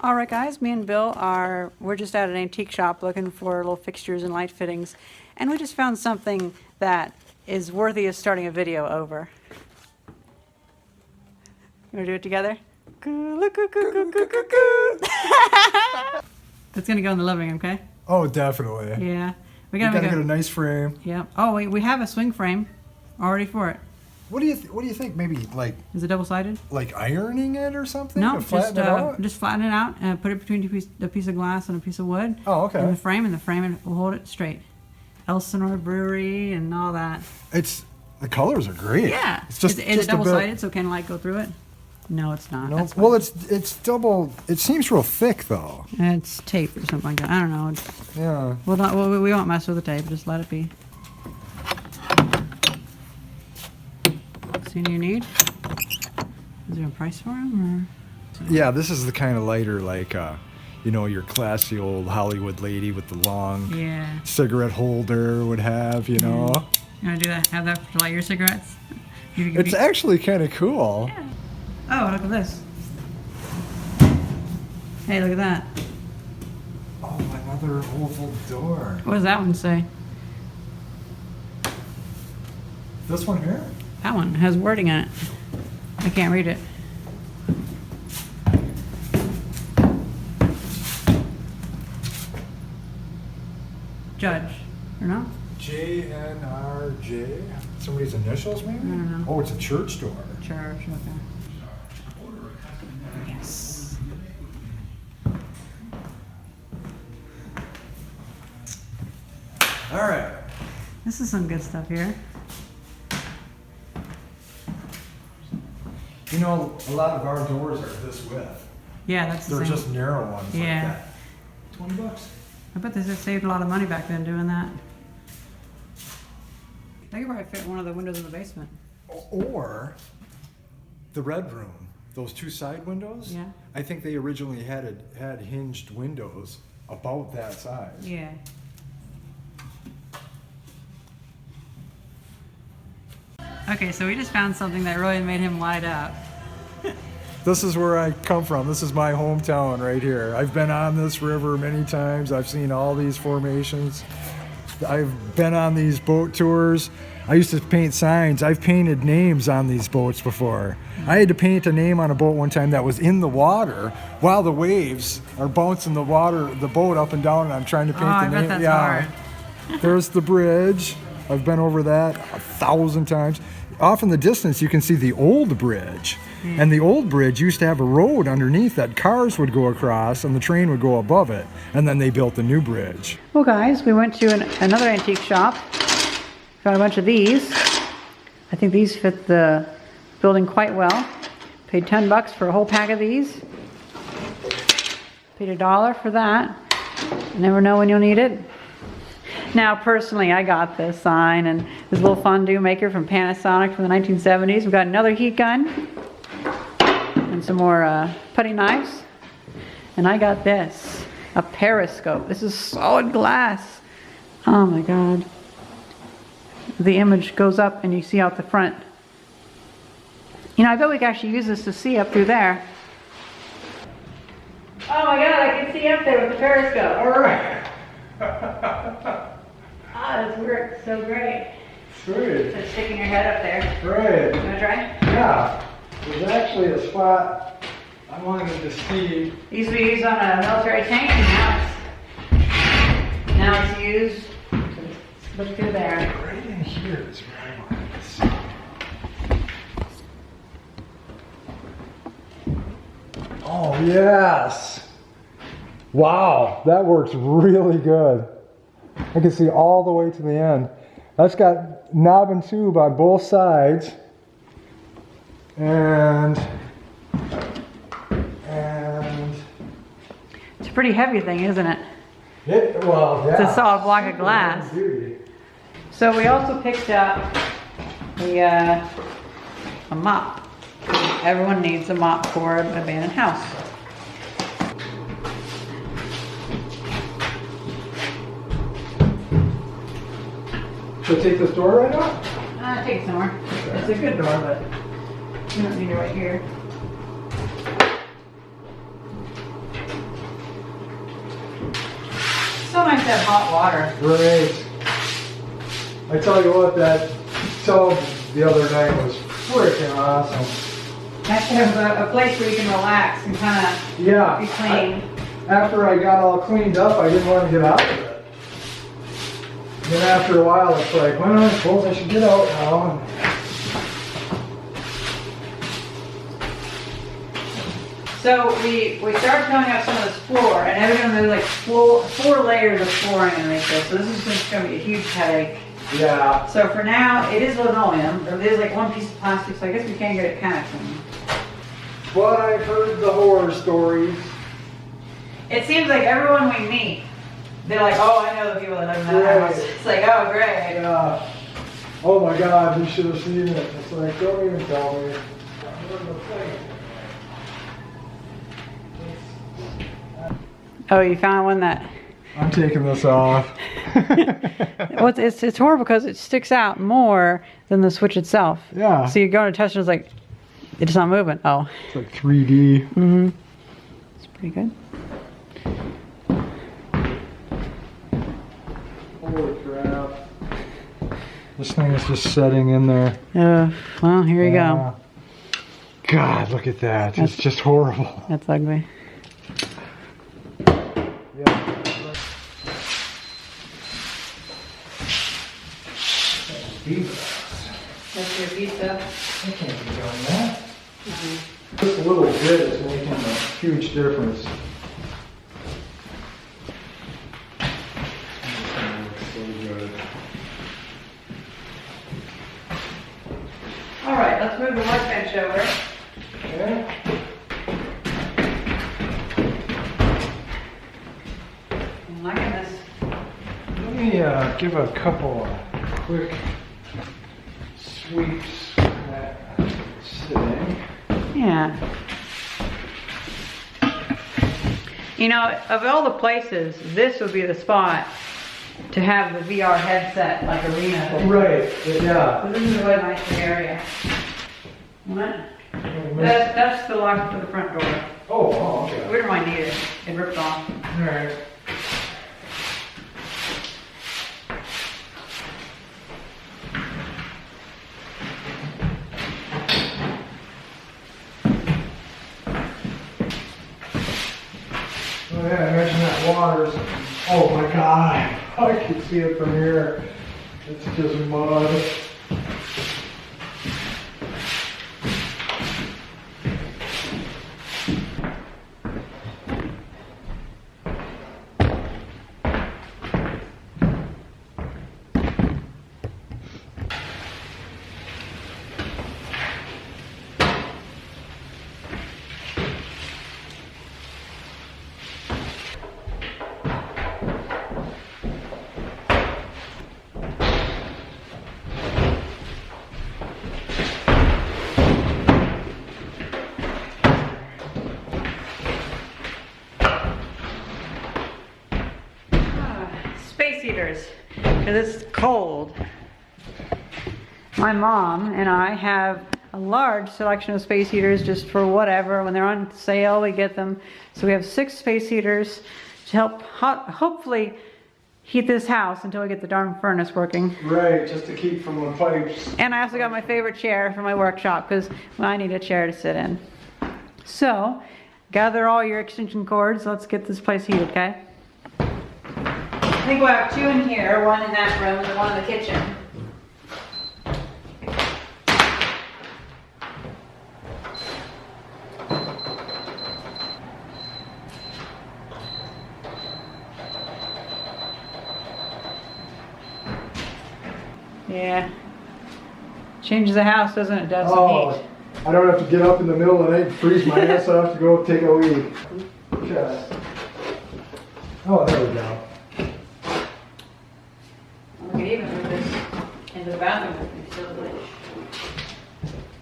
Alright guys, me and Bill we're just at an antique shop looking for little fixtures and light fittings, and we just found something that is worthy of starting a video over. You wanna do it together? That's gonna go in the living room, okay? Oh, definitely. Yeah. We gotta get a nice frame. Yeah. Oh, we have a swing frame already for it. What do you think? Maybe like Is it double-sided? like ironing it or something? No, to flatten it out? just flatten it out and put it between a piece of glass and a piece of wood. Oh, okay. And the frame will hold it straight. Elsinore Brewery and all that. The colors are great. Yeah. It's just is it double-sided so can light go through it? No, it's not. No. Well, it's double. It seems real thick though. It's tape or something like that. I don't know. Yeah. Well, we won't mess with the tape. Just let it be. See what you need? Is there a price for them? Or? Yeah, this is the kind of lighter like, your classy old Hollywood lady with the long cigarette holder would have, You want to do that? Have that to light your cigarettes? It's actually kind of cool. Yeah. Oh, look at this. Hey, look at that. Oh, another oval door. What does that one say? This one here? That one has wording on it. I can't read it. Judge, or no? JNRJ? Somebody's initials, maybe? I don't know. Oh, it's a church door. Church, okay. Yes. All right. This is some good stuff here. A lot of our doors are this width. Yeah, that's the They're same. just narrow ones like that. $20. I bet they saved a lot of money back then doing that. They could probably fit one of the windows in the basement. Or the red room, those two side windows. Yeah. I think they originally had hinged windows about that size. Yeah. Okay, so we just found something that really made him light up. This is where I come from. This is my hometown right here. I've been on this river many times. I've seen all these formations. I've been on these boat tours. I used to paint signs. I've painted names on these boats before. I had to paint a name on a boat one time that was in the water while the waves are bouncing the boat up and down, and I'm trying to paint the name. I bet that's hard. There's the bridge. I've been over that 1,000 times. Off in the distance, you can see the old bridge. And the old bridge used to have a road underneath that cars would go across and the train would go above it. And then they built the new bridge. Well, guys, we went to another antique shop. Found a bunch of these. I think these fit the building quite well. Paid $10 for a whole pack of these. Paid $1 for that. You never know when you'll need it. Now, personally, I got this sign and this little fondue maker from Panasonic from the 1970s. We've got another heat gun and some more putty knives. And I got this, a periscope. This is solid glass. Oh my God. The image goes up and you see out the front. I bet we could actually use this to see up through there. Oh my God, I can see up there with the periscope. All right. This works so great. Great. So sticking your head up there. Great. You want to try? Yeah. There's actually a spot I wanted to see. It used to be used on a military tank, and now it's used to look through there. Right in here is where I wanted to see. Oh, yes. Wow, that works really good. I can see all the way to the end. That's got knob and tube on both sides. And it's a pretty heavy thing, isn't it? Well, yeah. It's a solid block of glass. So we also picked up a mop. Everyone needs a mop for an abandoned house. Should I take this door right now? Take it somewhere. Okay. It's a good door, but you don't need it right here. to have hot water. Great. I tell you what, that tub the other night was freaking awesome. Nice to have a place where you can relax and kind of Yeah. be clean. After I got all cleaned up, I didn't want to get out of it. And then after a while, it's like, well, I suppose I should get out now. So we started filling out some of this floor, and evidently there's like four layers of flooring underneath this. So this is just going to be a huge headache. Yeah. So for now, it is linoleum. It is like one piece of plastic, so I guess we can't get it kind of clean. But I've heard the horror stories. It seems like everyone we meet, they're like, oh, I know the people that live in that house. It's like, oh, great. Yeah. Oh my God, you should have seen it. It's like, don't even tell me. Oh, you found one that... I'm taking this off. Well, it's horrible because it sticks out more than the switch itself. Yeah. So you go to touch it, it's like, it's not moving. Oh. It's like 3D. Mm-hmm. It's pretty good. Holy crap. This thing is just setting in there. Well, here you go. God, look at that. It's just horrible. That's ugly. Yeah. That's your pizza. I can't be doing that. Just a little bit is making a huge difference. So good. All right, let's move the workbench over. Okay. I'm liking this. Let me give a couple of quick sweeps from that sitting. Yeah. You know, of all the places, this would be the spot to have the VR headset, like arena. Right, yeah. This is a really nice area. What? That's the lock for the front door. Oh, okay. We don't mind need it. It ripped off. Alright. Oh yeah, I mentioned that water's, oh my God, I can see it from here. It's just mud. Space heaters, because it's cold. My mom and I have a large selection of space heaters just for whatever. When they're on sale, we get them. So we have 6 space heaters to help hopefully heat this house until we get the darn furnace working. Right, just to keep from the pipes. And I also got my favorite chair for my workshop because I need a chair to sit in. So, gather all your extension cords. Let's get this place heated, okay? I think we'll have 2 in here, 1 in that room, and 1 in the kitchen. Yeah. Changes the house, doesn't it? Does some heat. I don't have to get up in the middle of the night and freeze my ass off to go take a leak. Okay. Oh, there we go. We could even move this into the bathroom if we still wish.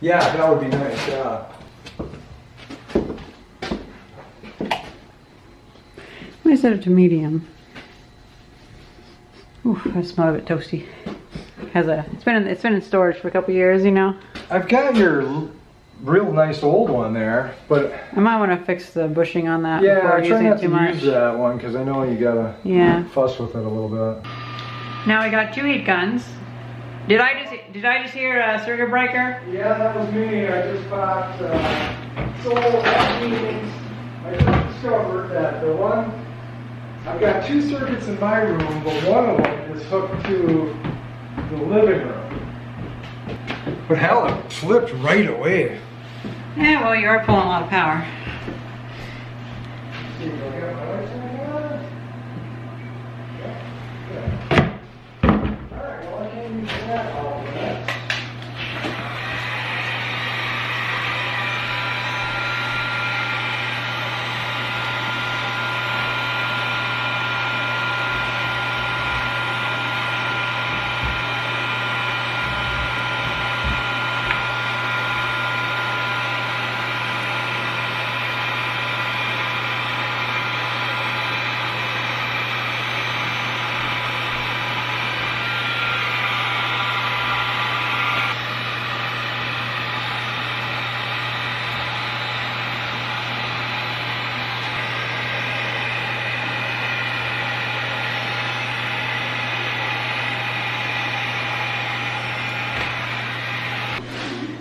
Yeah, that would be nice, yeah. Let me set it to medium. Ooh, I smell a bit toasty. It's been in storage for a couple years, you know. I've got your real nice old one there, but I might want to fix the bushing on that yeah, before I try using not it too to much. use that one because I know you gotta fuss with it a little bit. Now we got 2 heat guns. Did I just hear a circuit breaker? Yeah, that was me. I just bought so that means I just discovered that the one I've got 2 circuits in my room, but one of them is hooked to the living room. But hell, it flipped right away. Yeah, well, you are pulling a lot of power. See, do I get my lights on here? Yeah. Alright, well I can't use that all of that.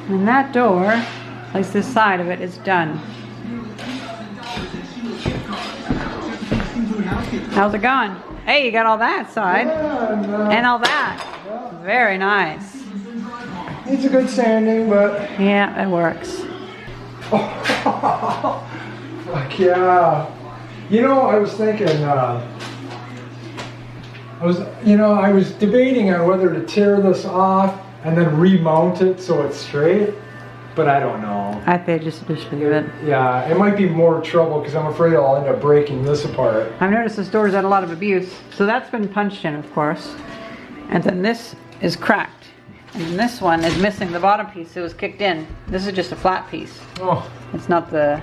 And that door, at least this side of it, is done. How's it going? Hey, you got all that side. Yeah, And all that. Very nice. It's a good sanding, but Yeah, it works. fuck yeah. You know, I was thinking, I was debating on whether to tear this off and then remount it so it's straight, but I don't know. I think just leave it. Yeah, it might be more trouble because I'm afraid I'll end up breaking this apart. I've noticed this door's had a lot of abuse. So that's been punched in, of course. And then this is cracked. And this one is missing the bottom piece. It was kicked in. This is just a flat piece. Oh, It's not the...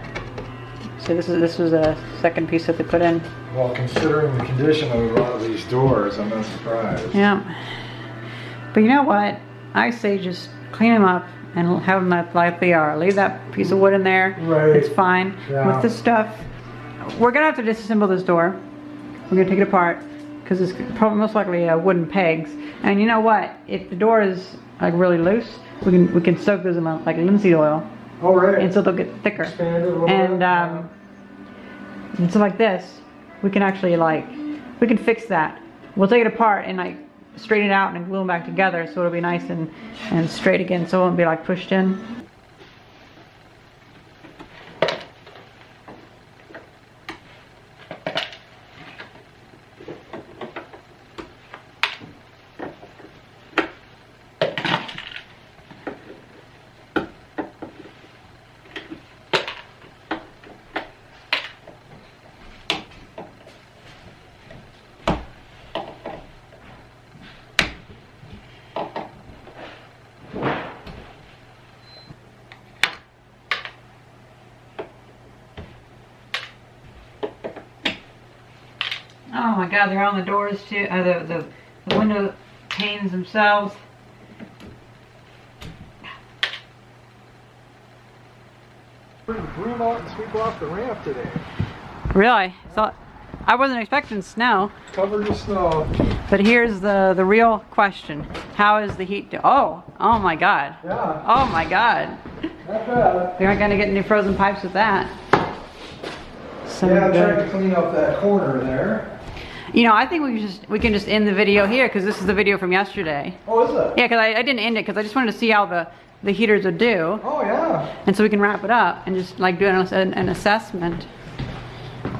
So this was a second piece that they put in. well, considering the condition of a lot of these doors, I'm not surprised. Yeah. But you know what? I say just clean them up and have them like they are. Leave that piece of wood in there. Right. It's fine. Yeah. With this stuff, we're gonna have to disassemble this door. We're gonna take it apart because it's probably most likely wooden pegs. And you know what? If the door is like really loose, we can soak those in like linseed oil, All right. and so they'll get thicker. Expand it a little And bit. and so like this, we can actually we can fix that. We'll take it apart and like straighten it out and glue them back together so it'll be nice and straight again, so it won't be like pushed in. Oh my God, they're on the doors too, the window panes themselves. Broom out and sweep off the ramp today. Really? So I wasn't expecting snow, Covered with snow. but here's the real question. How is the heat oh my God. Yeah, Oh my God. not bad. We aren't gonna get any frozen pipes with that. So Yeah, I'm good. trying to clean up that corner there. You know, I think we can just end the video here because this is the video from yesterday. Oh, is it? Yeah, because I didn't end it because I just wanted to see how the heaters would do. Oh, yeah. And so we can wrap it up and just like do an assessment.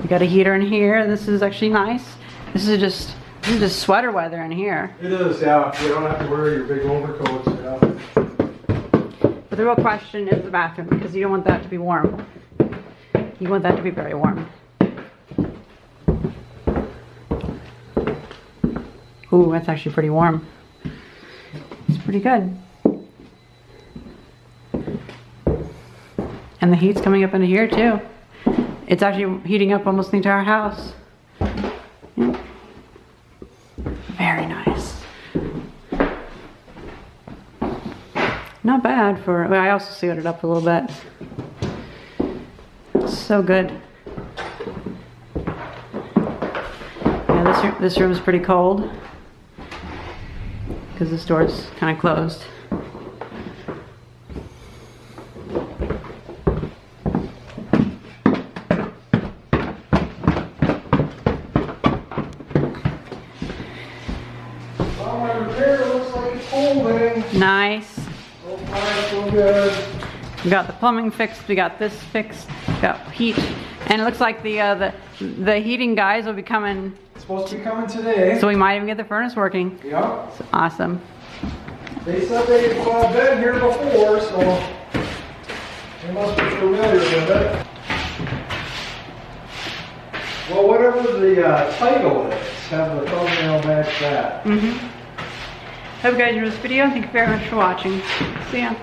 We got a heater in here. This is actually nice. This is just sweater weather in here. It is, yeah. You don't have to wear your big overcoats. Yeah. But the real question is the bathroom because you don't want that to be warm. You want that to be very warm. Ooh, that's actually pretty warm. It's pretty good. And the heat's coming up into here too. It's actually heating up almost the entire house. Yeah. Very nice. not bad for, well, I also sealed it up a little bit. So good. Yeah, this room's pretty cold because this door's kind of closed. Well, my repair looks like it's holding. Nice. So far, so good. We got the plumbing fixed, we got this fixed, we got heat, and it looks like the heating guys will be coming, It's supposed to be coming today. so we might even get the furnace working. Yep. It's awesome. They said they've been here before, so they must be familiar with it. Well, whatever the title is, have the thumbnail match that. Hope you guys enjoyed this video. Thank you very much for watching. See ya.